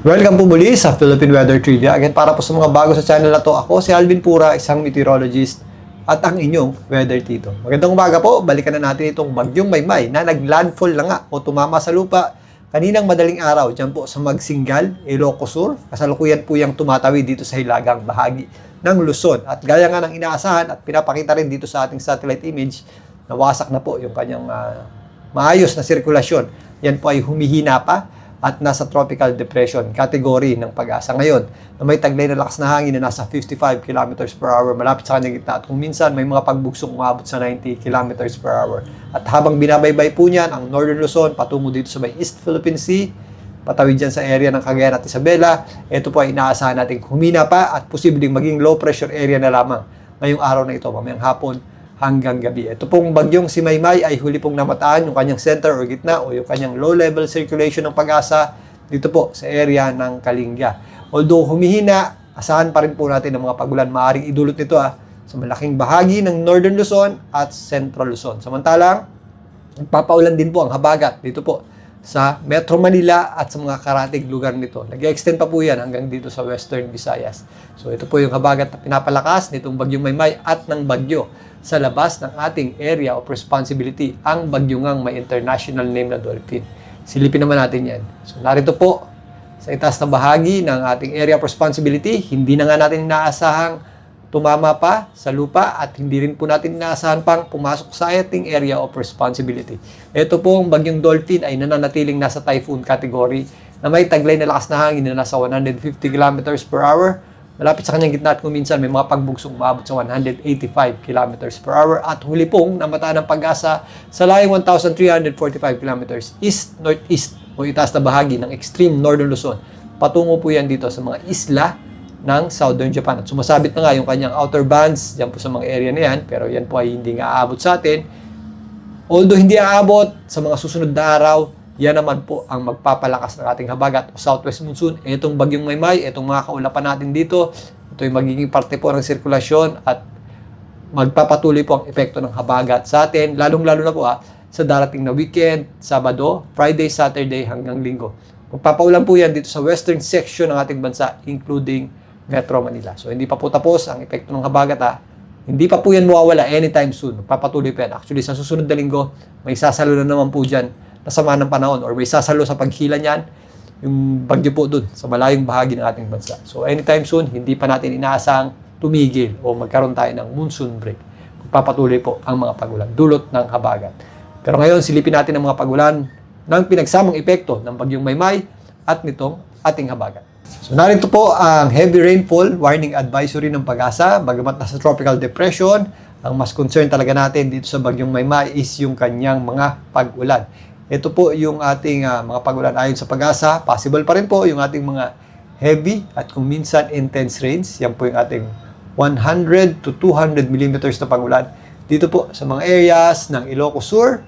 Welcome po muli sa Philippine Weather Trivia. Again, para po sa mga bago sa channel na to, ako si Alvin Pura, isang meteorologist at ang inyong weather tito. Magandang umaga po, balikan na natin itong bagyong Maymay na naglandfall na nga o tumama sa lupa kaninang madaling araw dyan po sa Magsingal, Ilocos Sur. Kasalukuyan po yung tumatawid dito sa hilagang bahagi ng Luzon. At gaya nga ng inaasahan at pinapakita rin dito sa ating satellite image, nawasak na po yung kanyang maayos na sirkulasyon. Yan po ay humihina pa at nasa tropical depression category ng Pag-asa ngayon na may taglay na lakas na hangin na nasa 55 km per hour malapit sa kanyang gitna at kung minsan may mga pagbugsong umabot sa 90 km per hour. At habang binabaybay po niyan ang Northern Luzon patungo dito sa may East Philippine Sea, patawid dyan sa area ng Cagayan at Isabela, ito po ay inaasahan natin humina pa at posibleng maging low pressure area na lamang ngayong araw na ito, mamayang hapon hanggang gabi. Ito pong bagyong si Maymay ay huli pong namataan yung kanyang center o gitna o yung kanyang low-level circulation ng Pag-asa dito po sa area ng Kalinga. Although humihina, asahan pa rin po natin ang mga pagulan. Maaaring idulot nito sa malaking bahagi ng Northern Luzon at Central Luzon. Samantalang, nagpapaulan din po ang habagat dito po sa Metro Manila at sa mga karatig lugar nito. Nag-extend pa po yan hanggang dito sa Western Visayas. So ito po yung habagat na pinapalakas nitong bagyong Maymay at ng bagyo sa labas ng ating area of responsibility, ang bagyo ngang may international name na Dolphin. Silipin naman natin yan. So narito po sa itaas na bahagi ng ating area of responsibility, hindi na nga natin inaasahang tumama pa sa lupa at hindi rin po natin inaasahan pang pumasok sa ating area of responsibility. Ito pong bagyong Dolphin ay nananatiling nasa typhoon category na may taglay na lakas na hangin na nasa 150 km per hour. Malapit sa kanyang gitna at kung minsan may mga pagbugsong umabot sa 185 km per hour at huli pong namataan ng Pag-asa sa layong 1,345 km east-northeast o itaas na bahagi ng extreme Northern Luzon. Patungo po yan dito sa mga isla ng Southern Japan. At sumasabit na nga yung kanyang outer bands dyan po sa mga area na yan, pero yan po ay hindi nga aabot sa atin. Although hindi aabot sa mga susunod na araw, yan naman po ang magpapalakas ng ating habagat o southwest monsoon. Itong bagyong Maymay, itong mga kaulapan natin dito, ito ay magiging parte po ng sirkulasyon at magpapatuloy po ang epekto ng habagat sa atin, lalong-lalo na po sa darating na weekend, Sabado, Friday, Saturday hanggang Linggo. Magpapaulan po yan dito sa western section ng ating bansa, including Metro Manila. So hindi pa po tapos ang epekto ng habagat Hindi pa po yan mawawala anytime soon. Magpapatuloy po yan. Actually, sa susunod na linggo, may sasalo na naman po dyan na sama ng panahon or may sasalo sa paghila niyan yung bagyo po dun sa malayong bahagi ng ating bansa. So anytime soon, hindi pa natin inaasang tumigil o magkaroon tayo ng monsoon break. Magpapatuloy po ang mga pagulan dulot ng habagat. Pero ngayon, silipin natin ang mga pagulan ng pinagsamang epekto ng bagyong Maymay at nitong ating habagat. So narito po ang heavy rainfall warning advisory ng Pag-asa. Bagamat nasa tropical depression, ang mas concern talaga natin dito sa bagyong Maymay is yung kanyang mga pag-ulan. Ito po yung ating mga pag-ulan ayon sa Pag-asa. Possible pa rin po yung ating mga heavy at kung minsan intense rains. Yan po yung ating 100 to 200 millimeters na pag-ulan. Dito po sa mga areas ng Ilocos Sur.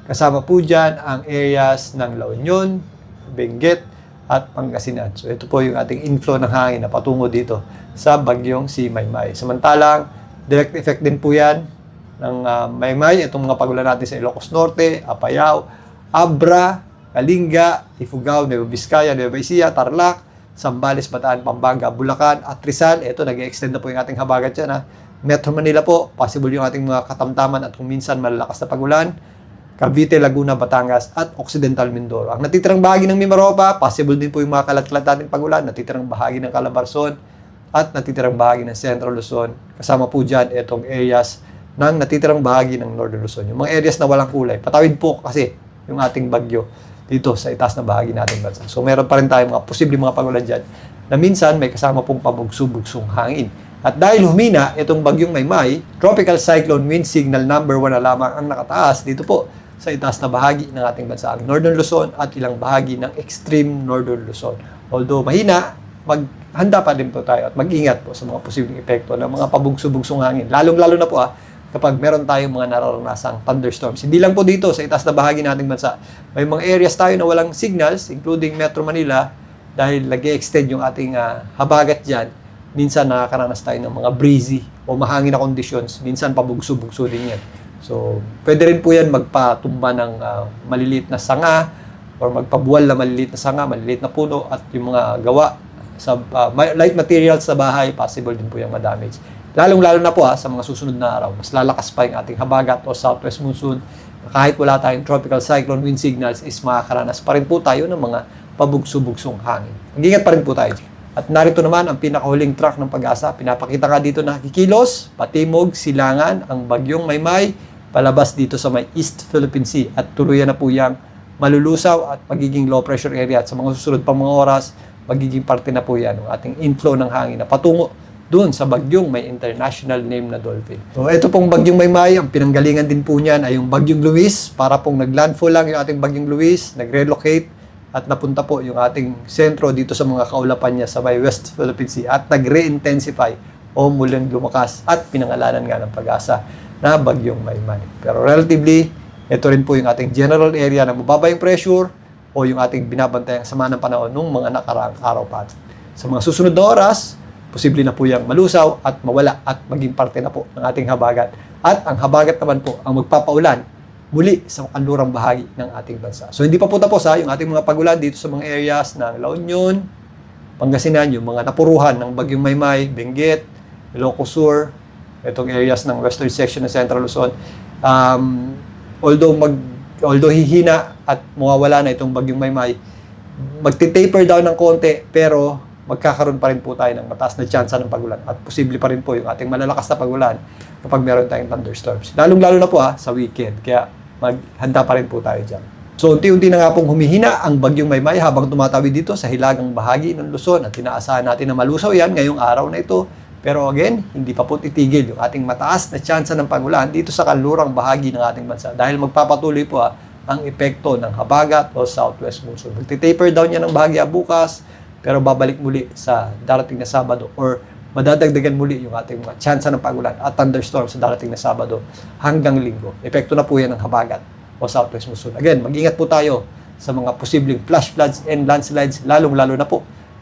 Kasama po dyan ang areas ng La Union, Benguet at Pangasinan. So ito po yung ating inflow ng hangin na patungo dito sa bagyong si Maymay. Samantalang, direct effect din po yan ng Maymay. Itong mga pag-ulan natin sa Ilocos Norte, Apayao, Abra, Kalinga, Ifugao, Nueva Vizcaya, Nueva Ecija, Tarlac, Zambales, Bataan, Pampanga, Bulacan, at Rizal. Ito, nag-extend na po yung ating habagat dyan. Metro Manila po, possible yung ating mga katamtaman at kung minsan malalakas na pagulan. Cavite, Laguna, Batangas, at Occidental Mindoro. Ang natitirang bahagi ng Mimaropa, possible din po yung mga kalat-kalat natin pagulan. Natitirang bahagi ng Calabarzon at natitirang bahagi ng Central Luzon. Kasama po dyan itong areas ng natitirang bahagi ng Northern Luzon. Yung mga areas na walang kulay. Patawid po kasi yung ating bagyo dito sa itaas na bahagi natin bansa. So meron pa rin tayong mga posibleng mga pagulan dyan na minsan may kasama pong pabugso-bugsong hangin. At dahil humina itong bagyong Maymay, tropical cyclone wind signal number 1 na lamang ang nakataas dito po sa itaas na bahagi ng ating bansa, ang Northern Luzon at ilang bahagi ng extreme Northern Luzon. Although mahina, maghanda pa din po tayo at mag-ingat po sa mga posibleng epekto ng mga pabugso-bugsong hangin. Lalong-lalo na po kapag meron tayong mga nararanasang thunderstorms. Hindi lang po dito sa itaas na bahagi nating bansa. May mga areas tayo na walang signals, including Metro Manila, dahil nag-extend yung ating habagat dyan. Minsan nakakaranas tayo ng mga breezy o mahangin na conditions. Minsan pabugso-bugso din yan. So, pwede rin po yan magpatumba ng maliliit na sanga or magpabuwal na maliliit na sanga, maliliit na puno at yung mga gawa sa light materials sa bahay, possible din po yung ma-damage. Lalong-lalo na po sa mga susunod na araw, mas lalakas pa yung ating habagat o southwest monsoon. Kahit wala tayong tropical cyclone wind signals, is makakaranas pa rin po tayo ng mga pabugso-bugsong hangin. Mag-ingat pa rin po tayo. At narito naman ang pinakahuling track ng Pag-asa. Pinapakita nga dito na kikilos, patimog, silangan, ang bagyong Maymay, palabas dito sa may East Philippine Sea. At tuluyan na po yung malulusaw at magiging low pressure area. At sa mga susunod pang mga oras, magiging parte na po yan ng ating inflow ng hangin na patungo doon sa bagyong may international name na Dolphin. So ito pong bagyong Maymay, ang pinanggalingan din po niyan ay yung bagyong Luis. Para pong naglandfall lang yung ating bagyong Luis, nag-relocate at napunta po yung ating sentro dito sa mga kaulapan niya sa may West Philippine Sea at nag-re-intensify o muling lumakas at pinangalanan nga ng Pag-asa na bagyong Maymay. Pero relatively, ito rin po yung ating general area na mababa yung pressure o yung ating binabantayang sama ng panahon nung mga nakaraang araw pa. Sa mga susunod na oras, posible na po yung malusaw at mawala at maging parte na po ng ating habagat. At ang habagat naman po ang magpapaulan muli sa kanlurang bahagi ng ating bansa. So hindi pa po tapos yung ating mga pagulan dito sa mga areas ng La Union, Pangasinan, yung mga napuruhan ng bagyong Maymay, Benguet, Ilocos Sur, itong areas ng western section ng Central Luzon. Although hihina at mawawala na itong bagyong Maymay, magti-taper down ng konti pero magkakaroon pa rin po tayo ng mataas na tsansa ng pagulan at posible pa rin po yung ating malalakas na pagulan kapag meron tayong thunderstorms. Lalong-lalo na po sa weekend, kaya maghanda pa rin po tayo dyan. So, unti-unti na nga pong humihina ang bagyong Maymay habang tumatawid dito sa hilagang bahagi ng Luzon at tinaasahan natin na malusaw yan ngayong araw na ito. Pero again, hindi pa po titigil yung ating mataas na tsansa ng pagulan dito sa kanlurang bahagi ng ating bansa dahil magpapatuloy po ang epekto ng habagat o southwest monsoon. Magti-taper down yan ng bahagya bukas, pero babalik muli sa darating na Sabado or madadagdagan muli yung ating mga tsansa ng pagulan at thunderstorm sa darating na Sabado hanggang Linggo. Epekto na po yan ng habagat o southwest monsoon. Again, mag-ingat po tayo sa mga posibleng flash floods and landslides, lalong-lalo na po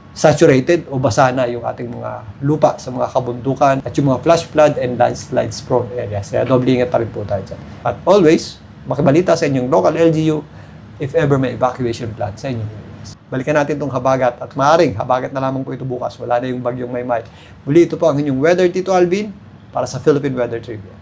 saturated o basa na yung ating mga lupa sa mga kabundukan at yung mga flash flood and landslides prone areas. Kaya doble ingat pa rin po tayo dyan. At always, makibalita sa inyong local LGU if ever may evacuation plan sa inyong areas. Balikan natin itong habagat at maaaring habagat na lamang po ito bukas. Wala na yung bagyong Maymay. Muli ito po ang inyong Weather Tito Alvin para sa Philippine Weather Trivia.